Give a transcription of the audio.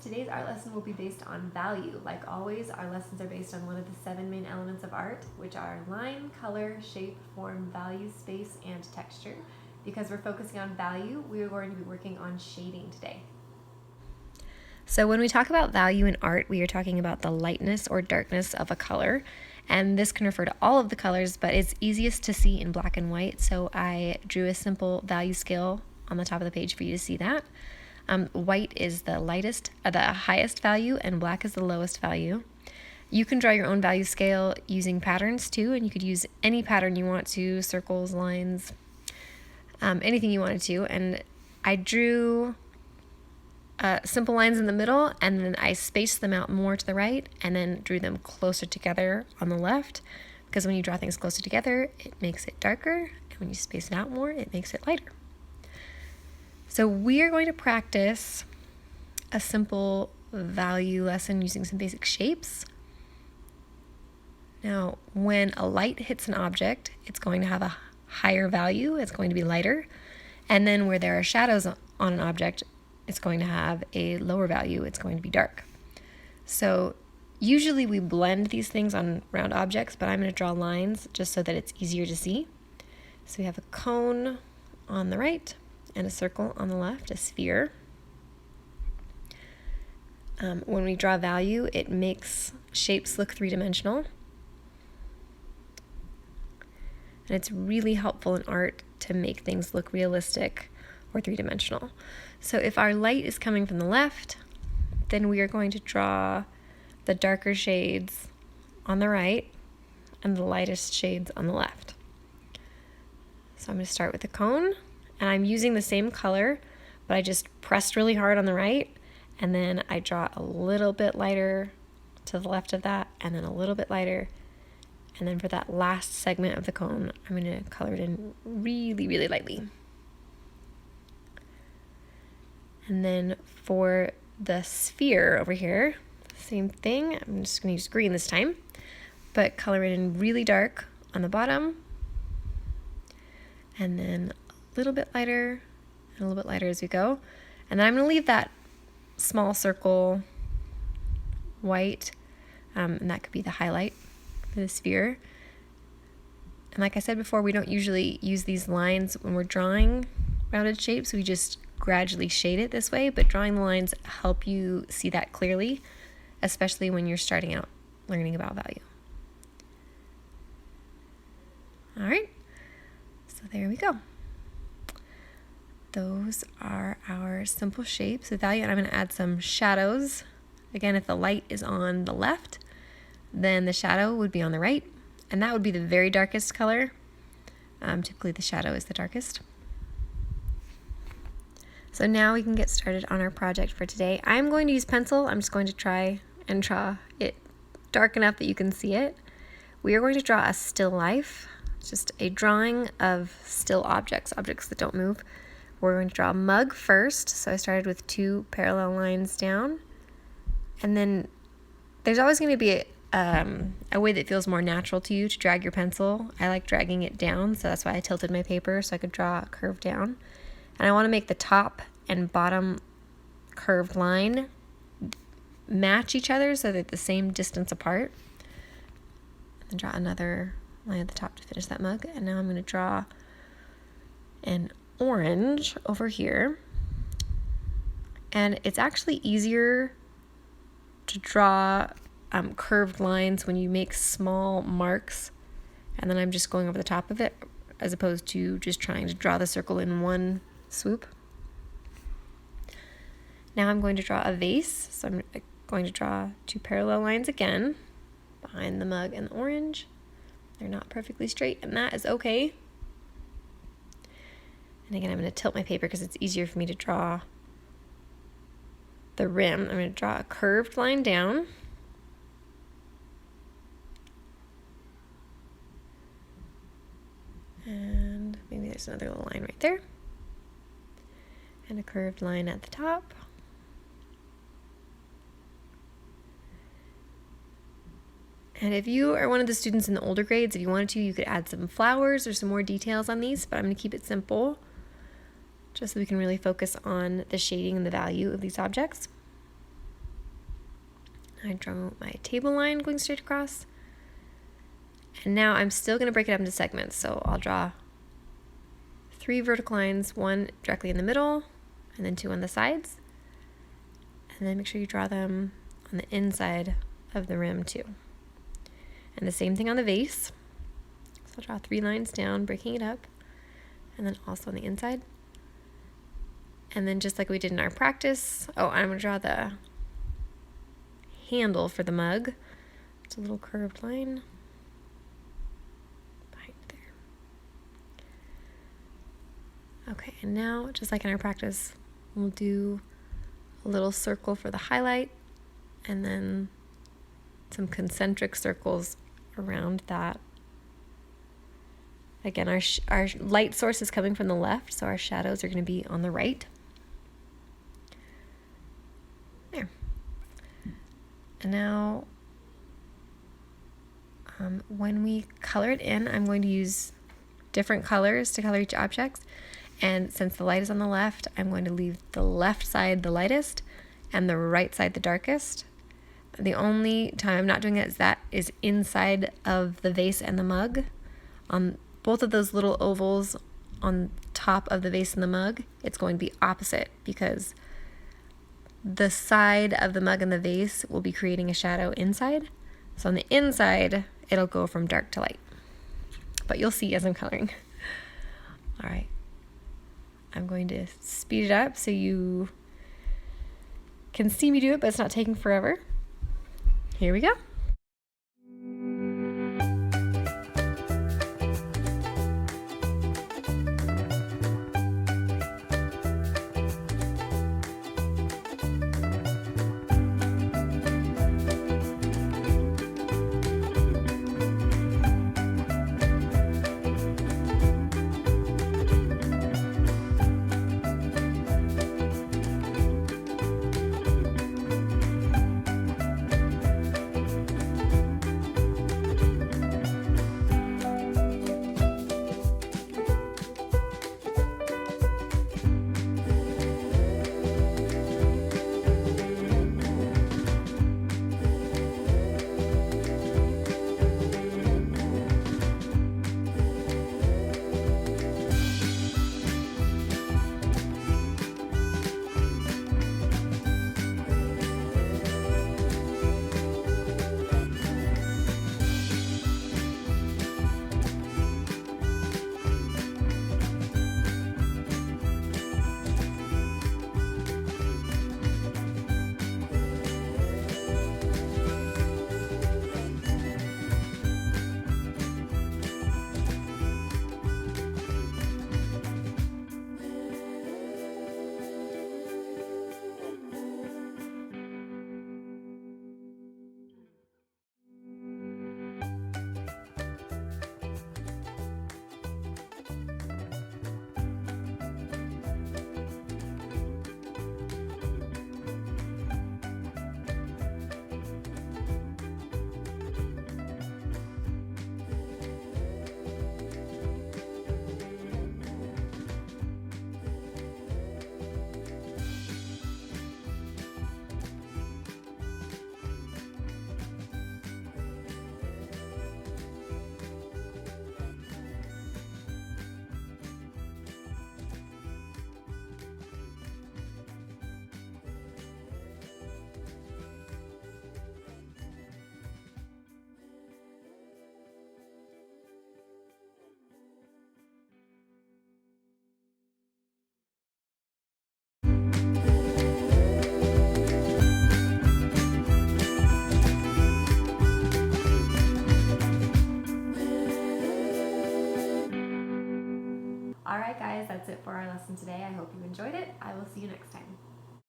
Today's art lesson will be based on value. Like always, our lessons are based on one of the 7 main elements of art, which are line, color, shape, form, value, space, and texture. Because we're focusing on value, we are going to be working on shading today. So when we talk about value in art, we are talking about the lightness or darkness of a color. And this can refer to all of the colors, but it's easiest to see in black and white. So I drew a simple value scale on the top of the page for you to see that. White is the highest value, and black is the lowest value. You can draw your own value scale using patterns too, and you could use any pattern you want to, circles, lines, anything you wanted to. And I drew simple lines in the middle, and then I spaced them out more to the right, and then drew them closer together on the left, because when you draw things closer together, it makes it darker, and when you space it out more, it makes it lighter. So we are going to practice a simple value lesson using some basic shapes. Now, when a light hits an object, it's going to have a higher value, it's going to be lighter. And then where there are shadows on an object, it's going to have a lower value, it's going to be dark. So usually we blend these things on round objects, but I'm going to draw lines just so that it's easier to see. So we have a cone on the right, and a circle on the left, a sphere. When we draw value, it makes shapes look three-dimensional. And it's really helpful in art to make things look realistic or three-dimensional. So if our light is coming from the left, then we are going to draw the darker shades on the right and the lightest shades on the left. So I'm going to start with the cone. And I'm using the same color, but I just pressed really hard on the right, and then I draw a little bit lighter to the left of that, and then a little bit lighter, and then for that last segment of the cone, I'm going to color it in really, really lightly. And then for the sphere over here, same thing. I'm just going to use green this time, but color it in really dark on the bottom, and then little bit lighter and a little bit lighter as we go. And then I'm going to leave that small circle white, and that could be the highlight for the sphere. And like I said before, we don't usually use these lines when we're drawing rounded shapes. We just gradually shade it this way, but drawing the lines help you see that clearly, especially when you're starting out learning about value. All right, so there we go. Those are our simple shapes of value, and I'm going to add some shadows. Again, if the light is on the left, then the shadow would be on the right, and that would be the very darkest color. Typically the shadow is the darkest. So now we can get started on our project for today. I'm going to use pencil. I'm just going to try and draw it dark enough that you can see it. We are going to draw a still life. It's just a drawing of still objects that don't move. We're going to draw a mug first, so I started with 2 parallel lines down, and then there's always going to be a way that feels more natural to you to drag your pencil. I like dragging it down, so that's why I tilted my paper so I could draw a curve down. And I want to make the top and bottom curved line match each other so they're the same distance apart. And then draw another line at the top to finish that mug, and now I'm going to draw an orange over here, and it's actually easier to draw curved lines when you make small marks, and then I'm just going over the top of it as opposed to just trying to draw the circle in one swoop. Now I'm going to draw a vase, so I'm going to draw 2 parallel lines again behind the mug and the orange. They're not perfectly straight, and that is okay. And again, I'm going to tilt my paper because it's easier for me to draw the rim. I'm going to draw a curved line down. And maybe there's another little line right there. And a curved line at the top. And if you are one of the students in the older grades, if you wanted to, you could add some flowers or some more details on these, but I'm going to keep it simple just so we can really focus on the shading and the value of these objects. I draw my table line going straight across. And now I'm still going to break it up into segments. So I'll draw 3 vertical lines, 1 directly in the middle, and then 2 on the sides. And then make sure you draw them on the inside of the rim too. And the same thing on the vase. So I'll draw 3 lines down, breaking it up, and then also on the inside. And then just like we did in our practice, I'm going to draw the handle for the mug. It's a little curved line behind there. Okay, and now, just like in our practice, we'll do a little circle for the highlight, and then some concentric circles around that. Again, our light source is coming from the left, so our shadows are going to be on the right. There. And now, when we color it in, I'm going to use different colors to color each object. And since the light is on the left, I'm going to leave the left side the lightest and the right side the darkest. The only time I'm not doing that is inside of the vase and the mug. On both of those little ovals on top of the vase and the mug, it's going to be opposite because the side of the mug and the vase will be creating a shadow inside. So on the inside, it'll go from dark to light. But you'll see as I'm coloring. All right. I'm going to speed it up so you can see me do it, but it's not taking forever. Here we go. Alright guys, that's it for our lesson today. I hope you enjoyed it. I will see you next time.